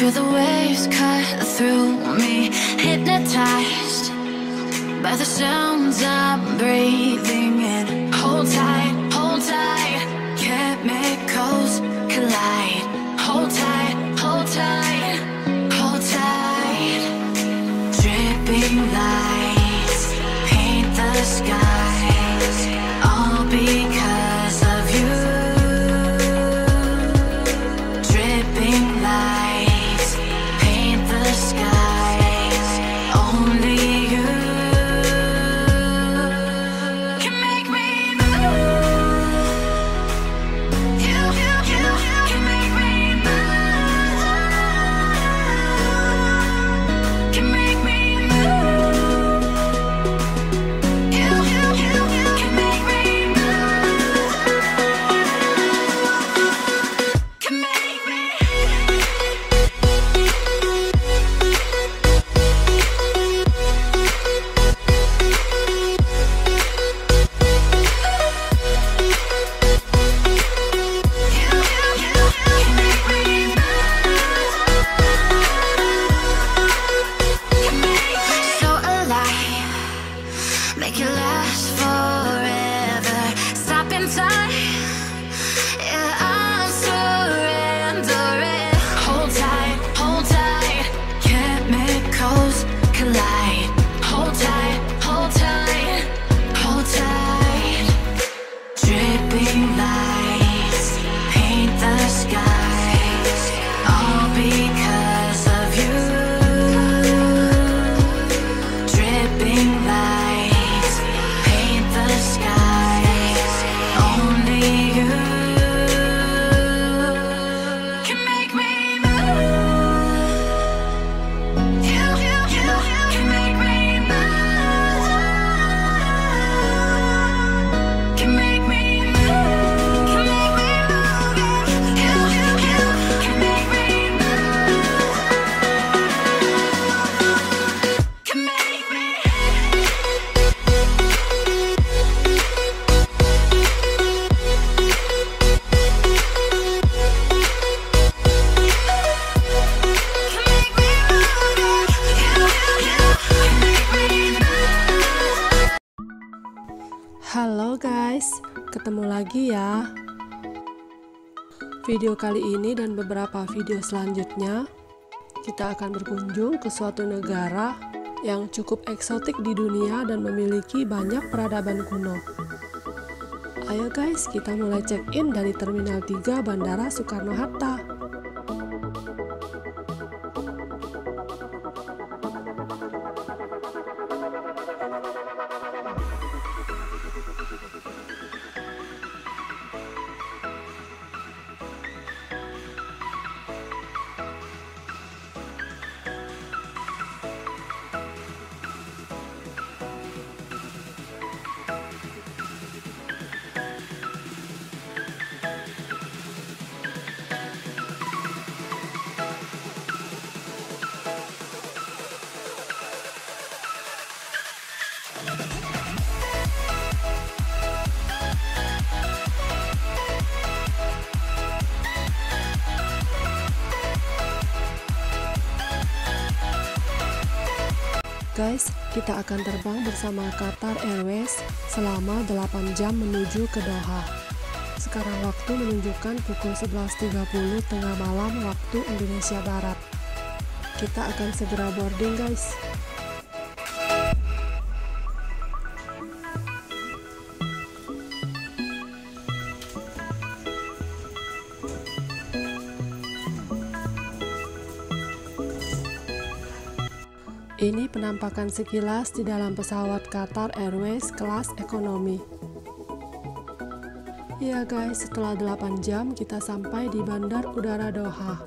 Feel the waves cut through me, hypnotized by the sounds I'm breathing in. Hold tight, chemicals collide. Hold tight, hold tight, hold tight. Dripping lights paint the skies, all because of you. Dripping lights paint the skies, only you can make me move. You can make me move. Can make me move. You can make me move. Can make me. So alive, make it last forever. Stop in time, yeah, I'm surrendering. Hold tight, chemicals collide. Hold tight, hold tight, hold tight. Dripping lights paint the skies, all because of you. Dripping lights paint the skies, only you can make me move. You can make me move. Can make me move. Can make me move. You can make me move. Can make me. Halo guys, ketemu lagi ya. Video kali ini dan beberapa video selanjutnya kita akan berkunjung ke suatu negara yang cukup eksotik di dunia dan memiliki banyak peradaban kuno. Ayo guys, kita mulai check-in dari Terminal 3 Bandara Soekarno-Hatta. Guys, kita akan terbang bersama Qatar Airways selama 8 jam menuju ke Doha. Sekarang waktu menunjukkan pukul 11.30 tengah malam waktu Indonesia Barat. Kita akan segera boarding guys. Ini penampakan sekilas di dalam pesawat Qatar Airways kelas ekonomi. Ya guys, setelah 8 jam kita sampai di Bandar Udara Doha.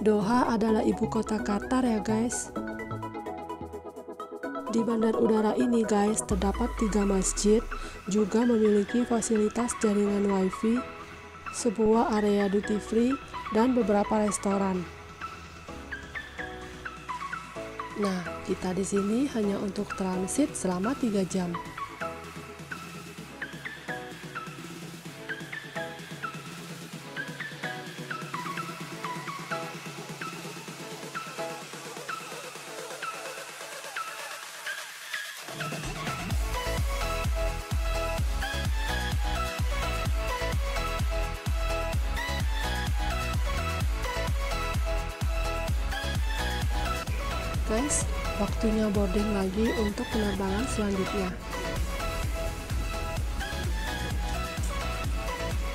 Doha adalah ibu kota Qatar ya guys. Di bandar udara ini guys, terdapat 3 masjid, juga memiliki fasilitas jaringan wifi, sebuah area duty free, dan beberapa restoran. Nah, kita di sini hanya untuk transit selama 3 jam. Guys, waktunya boarding lagi untuk penerbangan selanjutnya.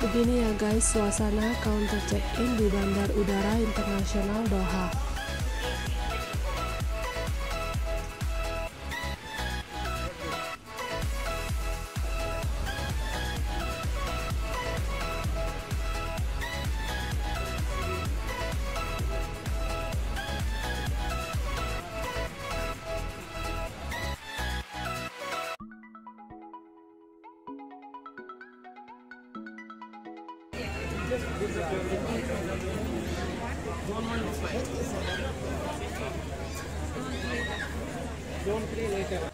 Begini ya guys suasana counter check-in di Bandar Udara Internasional Doha.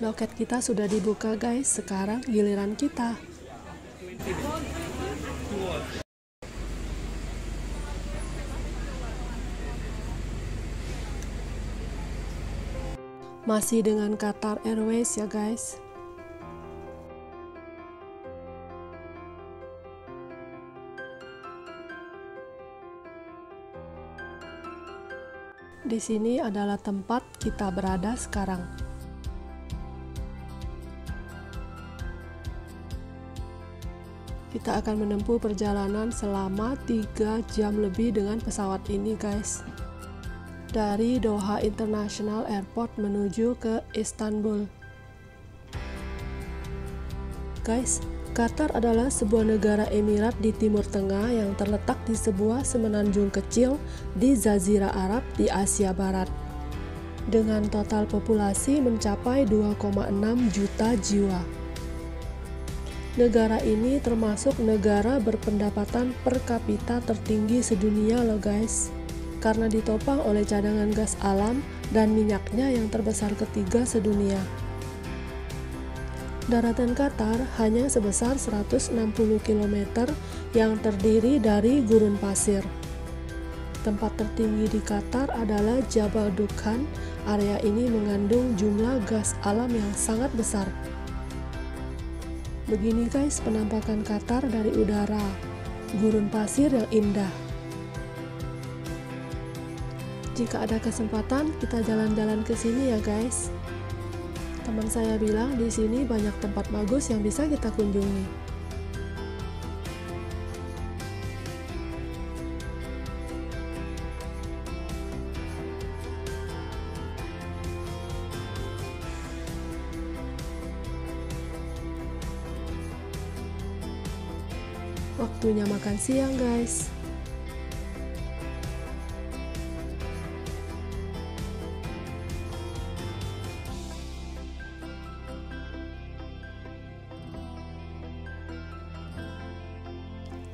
Loket kita sudah dibuka guys, sekarang giliran kita. Masih dengan Qatar Airways ya guys. Di sini adalah tempat kita berada sekarang. Kita akan menempuh perjalanan selama 3 jam lebih dengan pesawat ini guys. Dari Doha International Airport menuju ke Istanbul. Guys, Qatar adalah sebuah negara emirat di Timur Tengah yang terletak di sebuah semenanjung kecil di Jazirah Arab di Asia Barat. Dengan total populasi mencapai 2,6 juta jiwa. Negara ini termasuk negara berpendapatan per kapita tertinggi sedunia loh guys. Karena ditopang oleh cadangan gas alam dan minyaknya yang terbesar ketiga sedunia. Daratan Qatar hanya sebesar 160 km yang terdiri dari gurun pasir. Tempat tertinggi di Qatar adalah Jabal Dukhan. Area ini mengandung jumlah gas alam yang sangat besar. Begini guys penampakan Qatar dari udara. Gurun pasir yang indah. Jika ada kesempatan kita jalan-jalan ke sini ya guys. Teman saya bilang di sini banyak tempat bagus yang bisa kita kunjungi. Waktunya makan siang guys.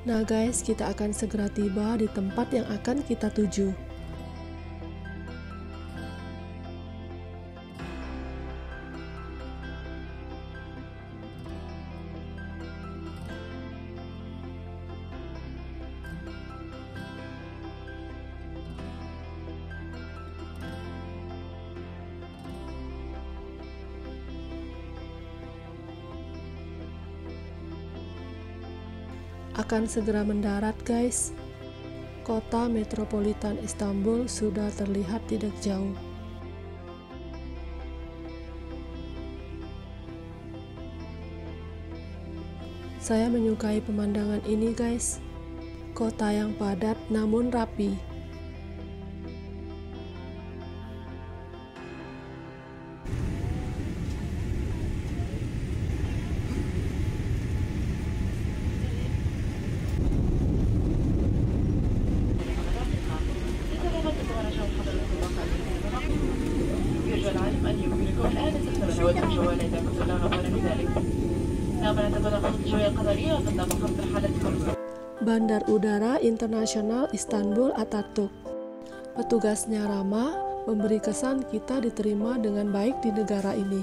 Nah guys, kita akan segera tiba di tempat yang akan kita tuju. Akan segera mendarat guys. Kota metropolitan Istanbul sudah terlihat tidak jauh. Saya menyukai pemandangan ini guys. Kota yang padat namun rapi. Bandar Udara Internasional Istanbul Atatürk. Petugasnya ramah, memberi kesan kita diterima dengan baik di negara ini.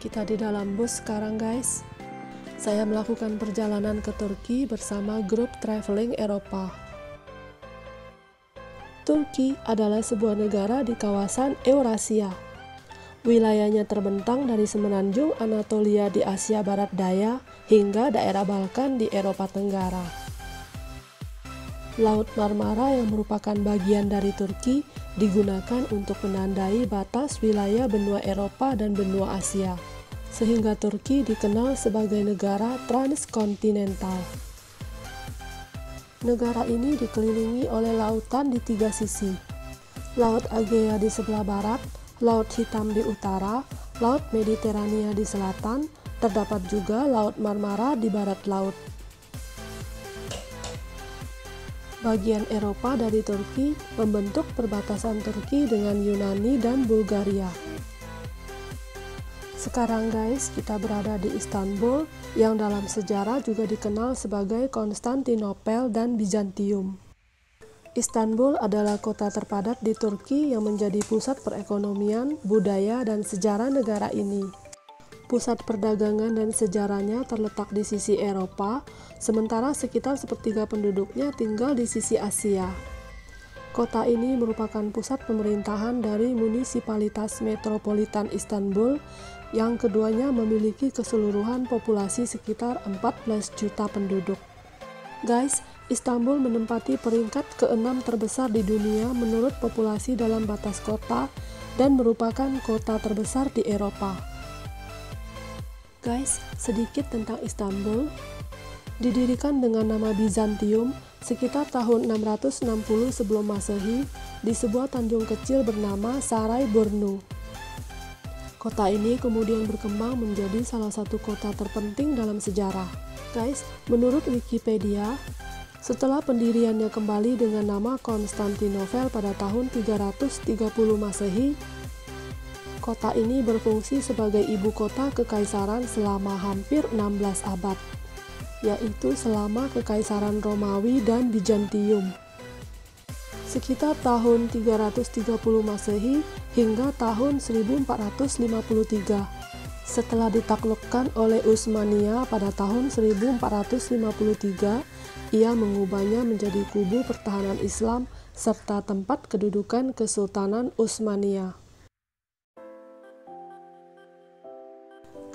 Kita di dalam bus sekarang guys. Saya melakukan perjalanan ke Turki bersama grup traveling Eropa. Turki adalah sebuah negara di kawasan Eurasia. Wilayahnya terbentang dari semenanjung Anatolia di Asia Barat Daya hingga daerah Balkan di Eropa Tenggara. Laut Marmara yang merupakan bagian dari Turki digunakan untuk menandai batas wilayah benua Eropa dan benua Asia, sehingga Turki dikenal sebagai negara transkontinental. Negara ini dikelilingi oleh lautan di 3 sisi. Laut Egea di sebelah barat, Laut Hitam di utara, Laut Mediterania di selatan, terdapat juga Laut Marmara di barat laut. Bagian Eropa dari Turki membentuk perbatasan Turki dengan Yunani dan Bulgaria. Sekarang guys, kita berada di Istanbul yang dalam sejarah juga dikenal sebagai Konstantinopel dan Bizantium. Istanbul adalah kota terpadat di Turki yang menjadi pusat perekonomian, budaya, dan sejarah negara ini. Pusat perdagangan dan sejarahnya terletak di sisi Eropa, sementara sekitar sepertiga penduduknya tinggal di sisi Asia. Kota ini merupakan pusat pemerintahan dari Munisipalitas Metropolitan Istanbul, yang keduanya memiliki keseluruhan populasi sekitar 14 juta penduduk. Guys, Istanbul menempati peringkat ke-6 terbesar di dunia menurut populasi dalam batas kota dan merupakan kota terbesar di Eropa. Guys, sedikit tentang Istanbul. Didirikan dengan nama Bizantium sekitar tahun 660 sebelum Masehi di sebuah tanjung kecil bernama Sarayburnu. Kota ini kemudian berkembang menjadi salah satu kota terpenting dalam sejarah. Guys, menurut Wikipedia, setelah pendiriannya kembali dengan nama Konstantinopel pada tahun 330 Masehi, kota ini berfungsi sebagai ibu kota kekaisaran selama hampir 16 abad, yaitu selama Kekaisaran Romawi dan Bizantium. Sekitar tahun 330 Masehi hingga tahun 1453. Setelah ditaklukkan oleh Utsmania pada tahun 1453, ia mengubahnya menjadi kubu pertahanan Islam serta tempat kedudukan Kesultanan Utsmania.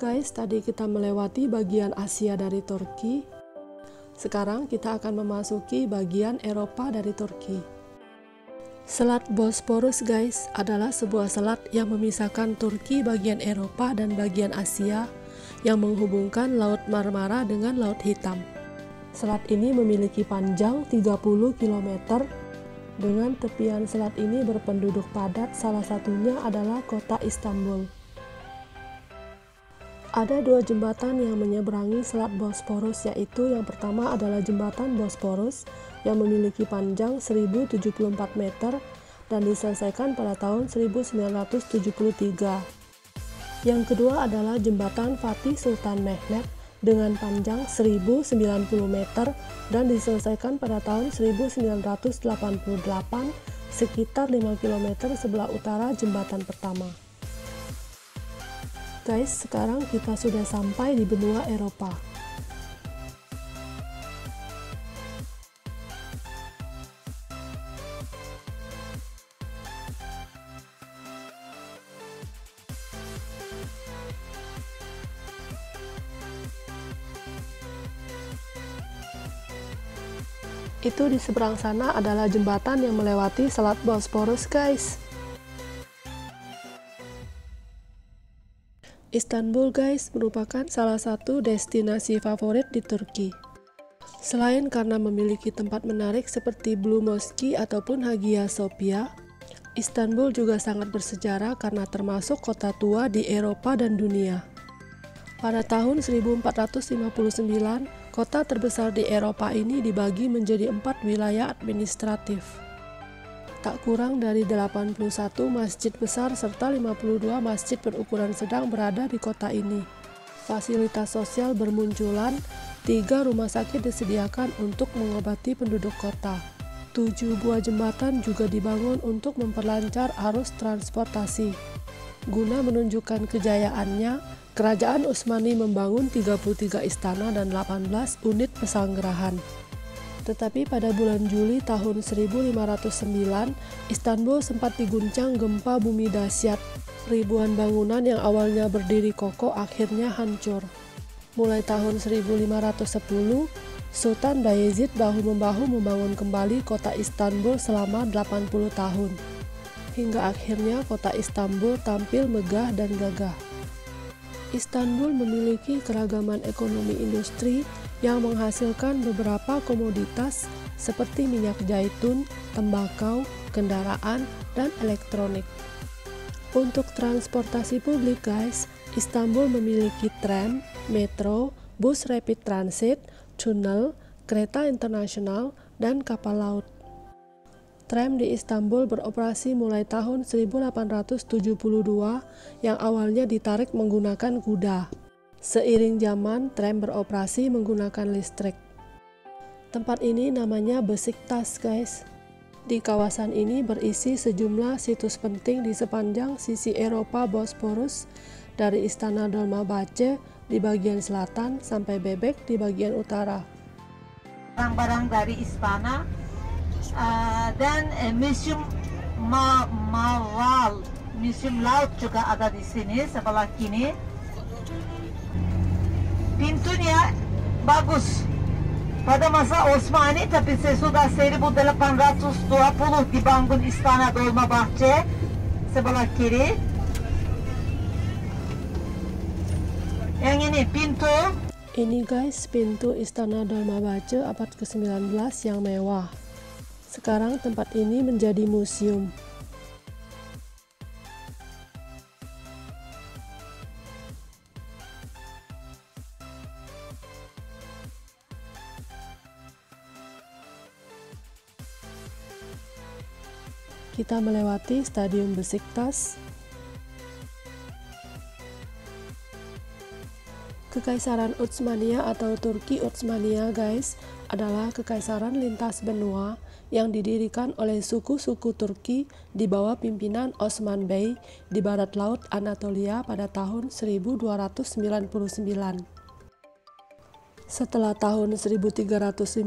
Guys, tadi kita melewati bagian Asia dari Turki. Sekarang kita akan memasuki bagian Eropa dari Turki. Selat Bosporus guys adalah sebuah selat yang memisahkan Turki bagian Eropa dan bagian Asia yang menghubungkan Laut Marmara dengan Laut Hitam. Selat ini memiliki panjang 30 km. Dengan tepian selat ini berpenduduk padat, salah satunya adalah kota Istanbul. Ada 2 jembatan yang menyeberangi Selat Bosporus, yaitu yang pertama adalah Jembatan Bosporus yang memiliki panjang 1074 meter dan diselesaikan pada tahun 1973. Yang kedua adalah Jembatan Fatih Sultan Mehmet dengan panjang 1090 meter dan diselesaikan pada tahun 1988 sekitar 5 km sebelah utara jembatan pertama. Guys, sekarang kita sudah sampai di benua Eropa. Itu di seberang sana adalah jembatan yang melewati Selat Bosporus, guys. Istanbul guys merupakan salah satu destinasi favorit di Turki. Selain karena memiliki tempat menarik seperti Blue Mosque ataupun Hagia Sophia, Istanbul juga sangat bersejarah karena termasuk kota tua di Eropa dan dunia. Pada tahun 1459, kota terbesar di Eropa ini dibagi menjadi 4 wilayah administratif. Tak kurang dari 81 masjid besar serta 52 masjid berukuran sedang berada di kota ini. Fasilitas sosial bermunculan, 3 rumah sakit disediakan untuk mengobati penduduk kota. 7 buah jembatan juga dibangun untuk memperlancar arus transportasi. Guna menunjukkan kejayaannya, Kerajaan Utsmani membangun 33 istana dan 18 unit pesanggerahan. Tetapi pada bulan Juli tahun 1509, Istanbul sempat diguncang gempa bumi dahsyat. Ribuan bangunan yang awalnya berdiri kokoh akhirnya hancur. Mulai tahun 1510, Sultan Bayezid bahu-membahu membangun kembali kota Istanbul selama 80 tahun. Hingga akhirnya kota Istanbul tampil megah dan gagah. Istanbul memiliki keragaman ekonomi industri yang menghasilkan beberapa komoditas seperti minyak zaitun, tembakau, kendaraan, dan elektronik. Untuk transportasi publik guys, Istanbul memiliki tram, metro, bus rapid transit, tunnel, kereta internasional, dan kapal laut. Tram di Istanbul beroperasi mulai tahun 1872 yang awalnya ditarik menggunakan kuda. Seiring zaman, tram beroperasi menggunakan listrik. Tempat ini namanya Besiktas guys. Di kawasan ini berisi sejumlah situs penting di sepanjang sisi Eropa Bosporus, dari Istana Dolmabahce di bagian selatan sampai Bebek di bagian utara. Barang-barang dari istana dan museum Maval, museum laut juga ada di sini sebelah kiri. Pintunya bagus. Pada masa Osmani, tapi sesudah 1820 dibangun Istana Dolmabahce sebelah kiri. Yang ini pintu. Ini guys, pintu Istana Dolmabahce abad ke-19 yang mewah. Sekarang tempat ini menjadi museum. Kita melewati Stadium Besiktas. Kekaisaran Utsmania atau Turki Utsmania guys adalah kekaisaran lintas benua yang didirikan oleh suku-suku Turki di bawah pimpinan Osman Bey di barat laut Anatolia pada tahun 1299. Setelah tahun 1354,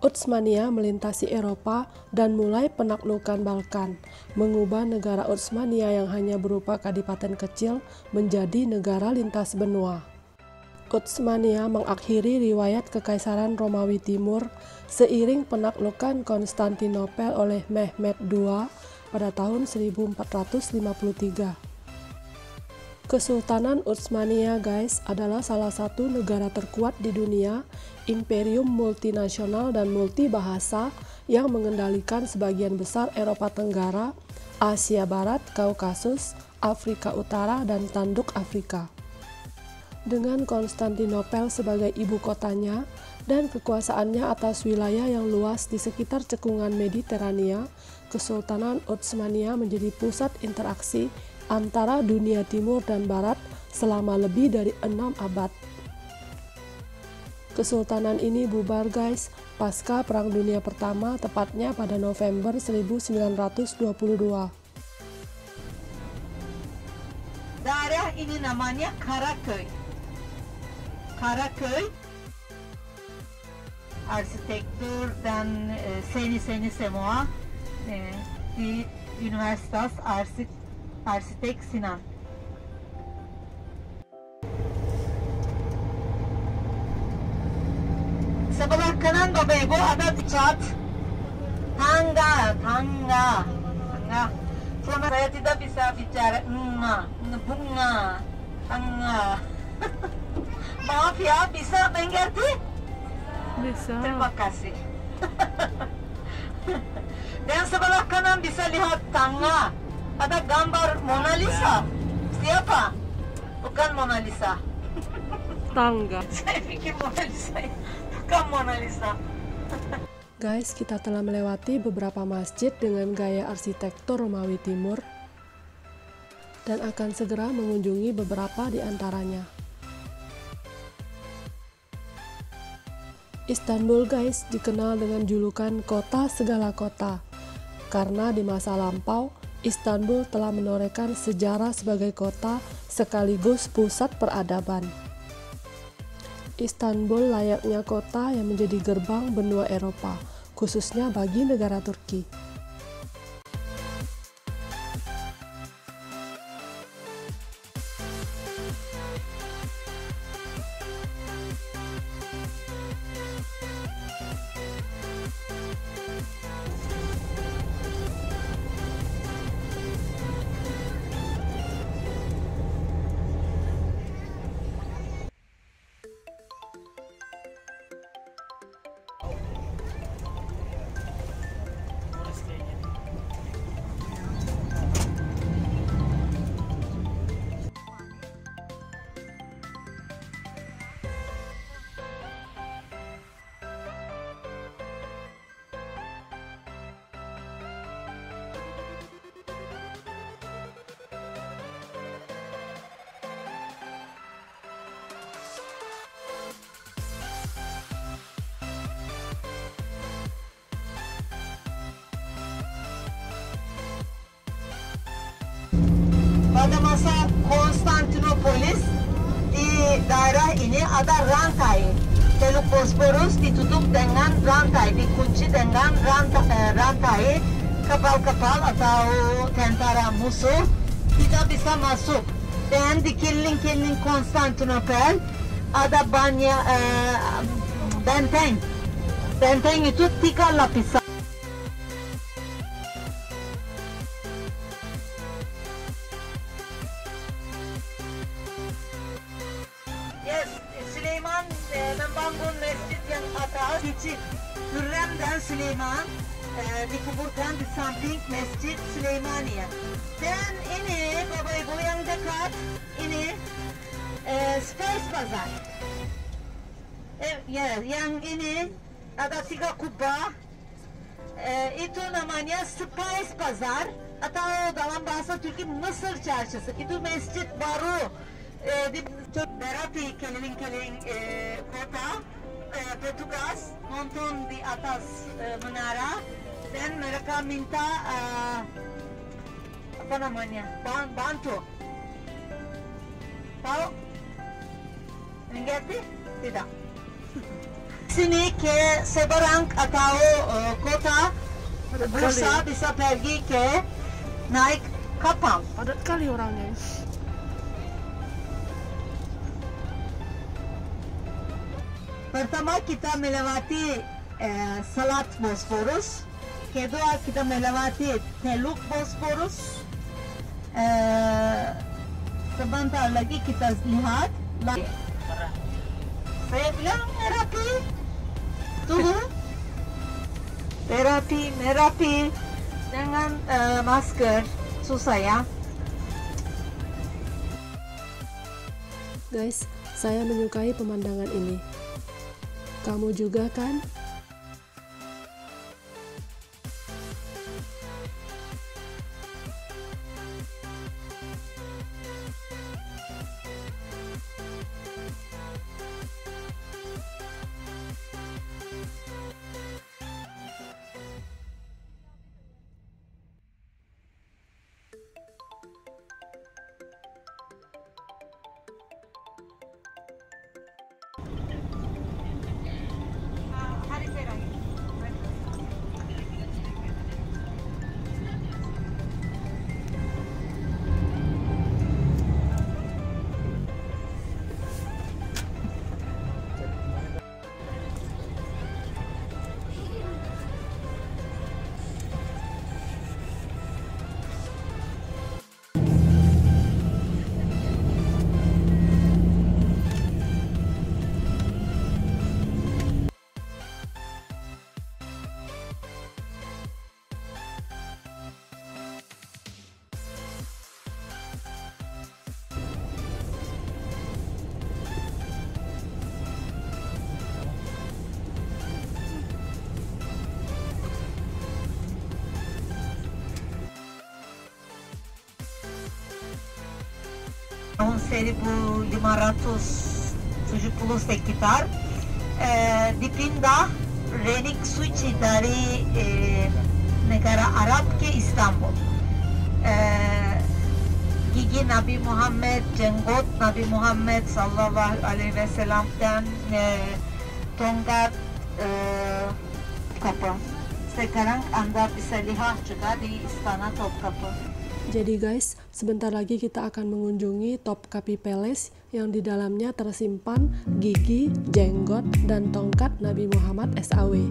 Utsmania melintasi Eropa dan mulai penaklukan Balkan, mengubah negara Utsmania yang hanya berupa kadipaten kecil menjadi negara lintas benua. Utsmania mengakhiri riwayat Kekaisaran Romawi Timur seiring penaklukan Konstantinopel oleh Mehmed II pada tahun 1453. Kesultanan Utsmania guys adalah salah satu negara terkuat di dunia, imperium multinasional dan multibahasa yang mengendalikan sebagian besar Eropa Tenggara, Asia Barat, Kaukasus, Afrika Utara, dan Tanduk Afrika. Dengan Konstantinopel sebagai ibu kotanya dan kekuasaannya atas wilayah yang luas di sekitar cekungan Mediterania, Kesultanan Utsmania menjadi pusat interaksi antara dunia timur dan barat selama lebih dari 6 abad. Kesultanan ini bubar guys pasca Perang Dunia Pertama, tepatnya pada November 1922. Daerah ini namanya Karaköy. Karaköy arsitektur dan seni semua di Universitas Arsitek Sinan. Sebelah kanan Bapak Ibu ada cat tangga. Selama saya tidak bisa bicara bunga, tangga. Maaf ya, bisa mengerti? Bisa. Terima kasih. Dan sebelah kanan bisa lihat tangga. Ada gambar Mona Lisa. Siapa? Bukan Mona Lisa. Tangga. Saya pikir Mona Lisa. Bukan Mona Lisa. Guys, kita telah melewati beberapa masjid dengan gaya arsitektur Romawi Timur dan akan segera mengunjungi beberapa di antaranya. Istanbul guys dikenal dengan julukan kota segala kota karena di masa lampau Istanbul telah menorehkan sejarah sebagai kota sekaligus pusat peradaban. Istanbul layaknya kota yang menjadi gerbang benua Eropa, khususnya bagi negara Turki. Pada masa Konstantinopolis di daerah ini ada rantai. Teluk Bosporus ditutup dengan rantai, dikunci dengan rantai. Kapal-kapal atau tentara musuh tidak bisa masuk. Dan di keliling-keliling Konstantinopel ada banyak benteng. Benteng itu 3 lapisan. Süleyman membangun mescid yang atas kecil. Hürrem dan Süleyman dikuburkan di samping Mescid Süleymaniye. Dan ini Baba Ibu yang dekat ini Spice Bazar. Yang ini ada 3 kubah. Itu namanya Spice Bazar atau dalam bahasa Türkçe Mısır Çarşısı. Itu mescid baru di Merapi keliling-keliling kota. Petugas nonton di atas menara dan mereka minta apa namanya bantu. Tahu? Mengerti? Tidak. Sini ke Seberang atau kota Bursa bisa pergi ke naik kapal. Padat kali orangnya. Pertama kita melewati Selat Bosporus, kedua kita melewati Teluk Bosporus, sebentar lagi kita lihat. Saya bilang Merapi, tunggu. Merapi dengan masker susah ya. Guys, saya menyukai pemandangan ini. Kamu juga kan? Tahun 1570 sekitar dipindah relik suci dari negara Arab ke Istanbul. Gigi Nabi Muhammed, jenggot Nabi Muhammed Sallallahu Alaihi Wasallam'dan Tongkat Kapı. Sekarang Anda bisa lihat juga di Istana Topkapı. Jadi guys, sebentar lagi kita akan mengunjungi Topkapi Palace yang di dalamnya tersimpan gigi, jenggot, dan tongkat Nabi Muhammad SAW.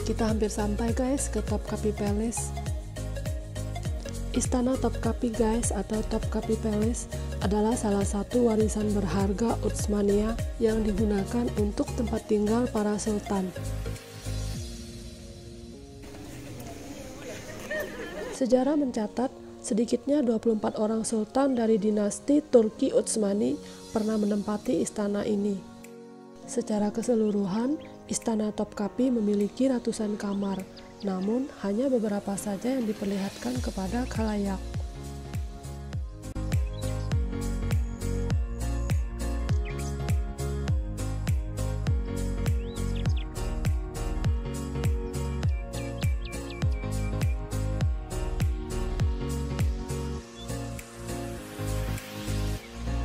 Kita hampir sampai guys ke Topkapi Palace. Istana Topkapi guys atau Topkapi Palace adalah salah satu warisan berharga Utsmaniyah yang digunakan untuk tempat tinggal para sultan. Sejarah mencatat sedikitnya 24 orang sultan dari dinasti Turki Utsmani pernah menempati istana ini. Secara keseluruhan, Istana Topkapi memiliki ratusan kamar, namun hanya beberapa saja yang diperlihatkan kepada khalayak.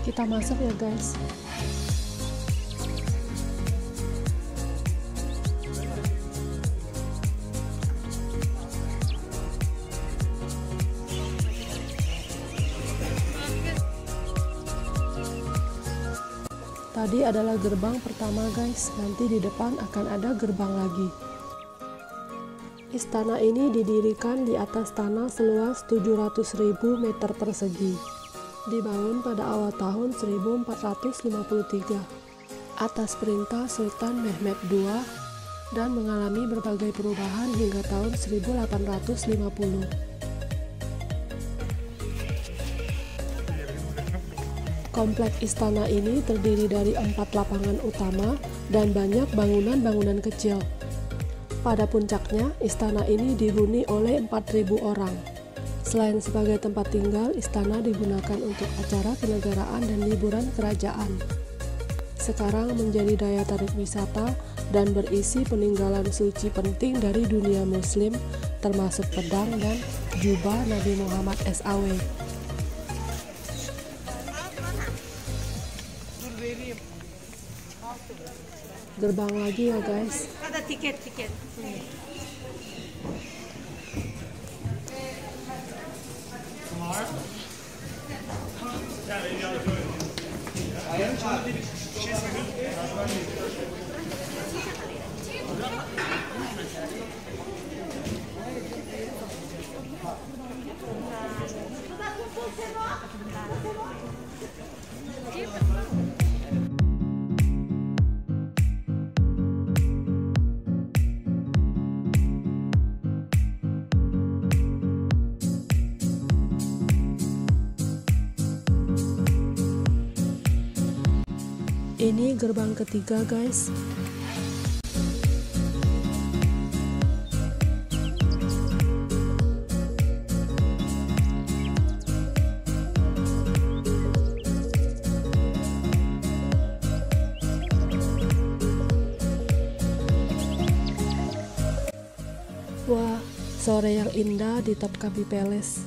Kita masuk ya guys. Tadi adalah gerbang pertama guys, nanti di depan akan ada gerbang lagi. Istana ini didirikan di atas tanah seluas 700.000 meter persegi. Dibangun pada awal tahun 1453 atas perintah Sultan Mehmed II dan mengalami berbagai perubahan hingga tahun 1850. Komplek istana ini terdiri dari 4 lapangan utama dan banyak bangunan-bangunan kecil. Pada puncaknya, istana ini dihuni oleh 4.000 orang. Selain sebagai tempat tinggal, istana digunakan untuk acara kenegaraan dan liburan kerajaan. Sekarang menjadi daya tarik wisata dan berisi peninggalan suci penting dari dunia Muslim, termasuk pedang dan jubah Nabi Muhammad SAW. Gerbang lagi ya guys. Ada tiket. Ini gerbang ketiga guys. sore yang indah di Topkapi Palace.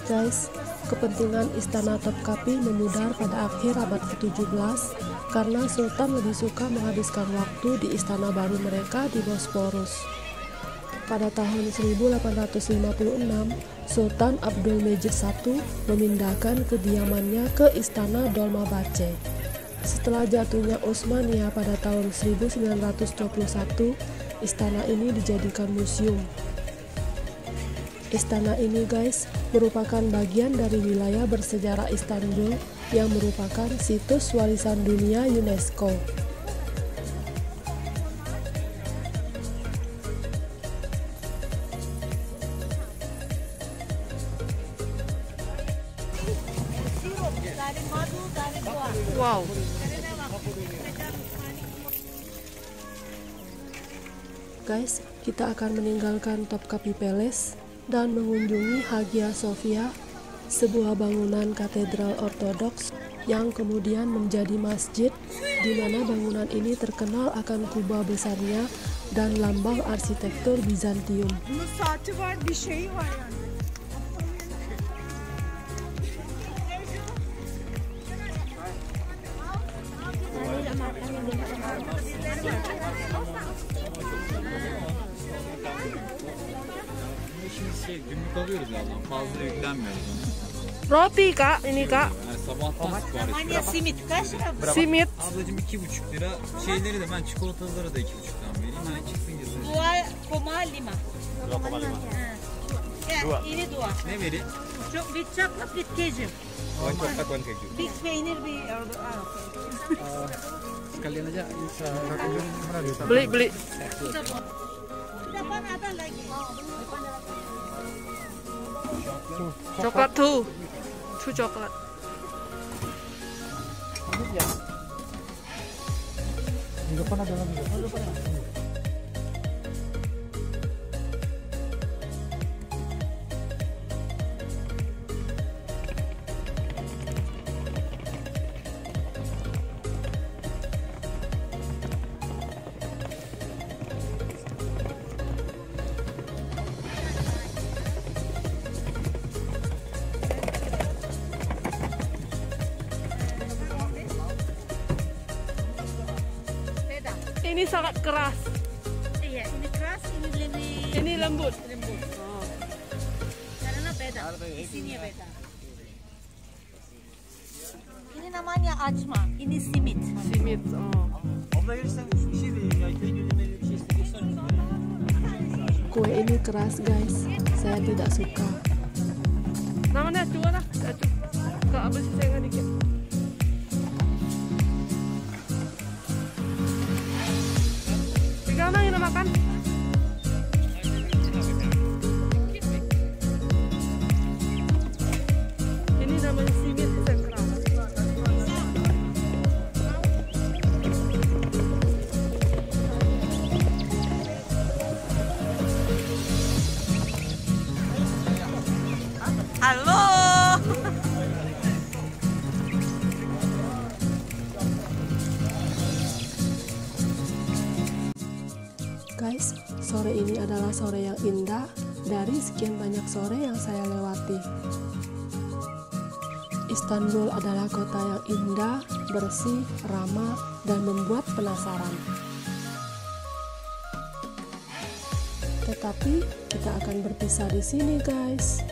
Guys, kepentingan Istana Topkapi memudar pada akhir abad ke-17 karena Sultan lebih suka menghabiskan waktu di istana baru mereka di Bosporus. Pada tahun 1856, Sultan Abdülmecid I memindahkan kediamannya ke Istana Dolmabahce. Setelah jatuhnya Utsmaniyah pada tahun 1921, istana ini dijadikan museum. Istana ini guys merupakan bagian dari wilayah bersejarah Istanbul yang merupakan situs warisan dunia UNESCO. Wow. Guys, kita akan meninggalkan Topkapi Palace dan mengunjungi Hagia Sophia, sebuah bangunan katedral ortodoks yang kemudian menjadi masjid, di mana bangunan ini terkenal akan kubah besarnya dan lambang arsitektur Bizantium. Günlük alıyoruz ablam. Fazla yüklenmiyoruz ona. Roti kak, ini kak. Yani sabahtan sipariş Namanya simit kaç lira? Simit. Ablacığım 2,5 lira. Şeyleri de ben çikolataları da 2,5'tan vereyim. Hani çıksın gitsin. 2,5. 2,5. Ya, ini dua. Ne vereyim? Çok bir coklat bir keju. Coklat one keju. Bir peynir bir Sekalian aja. Beli. depan ada lagi. Coklat tuh. Two coklat. Ini sangat keras. Iya, ini keras, ini lebih Ini lembut. lembut. Karena beda. Isinya beda. Ini namanya açma, ini simit. Simit. Oh. Abla gelirsen bir şey vereyim ya. Peynirime bir şey istiyorsan. Kue ini keras guys, saya tidak suka. Namanya coba lah. Kak, apa sih saya dikit? Tiga orang yang makan. Ini namanya simit yang keras. Halo. Guys, sore ini adalah sore yang indah dari sekian banyak sore yang saya lewati. Istanbul adalah kota yang indah, bersih, ramah, dan membuat penasaran. Tetapi kita akan berpisah di sini, guys.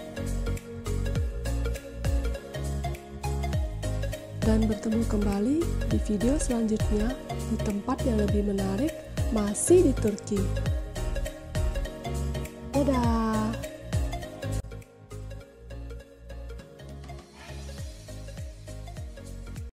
Dan bertemu kembali di video selanjutnya di tempat yang lebih menarik, masih di Turki. Dadah!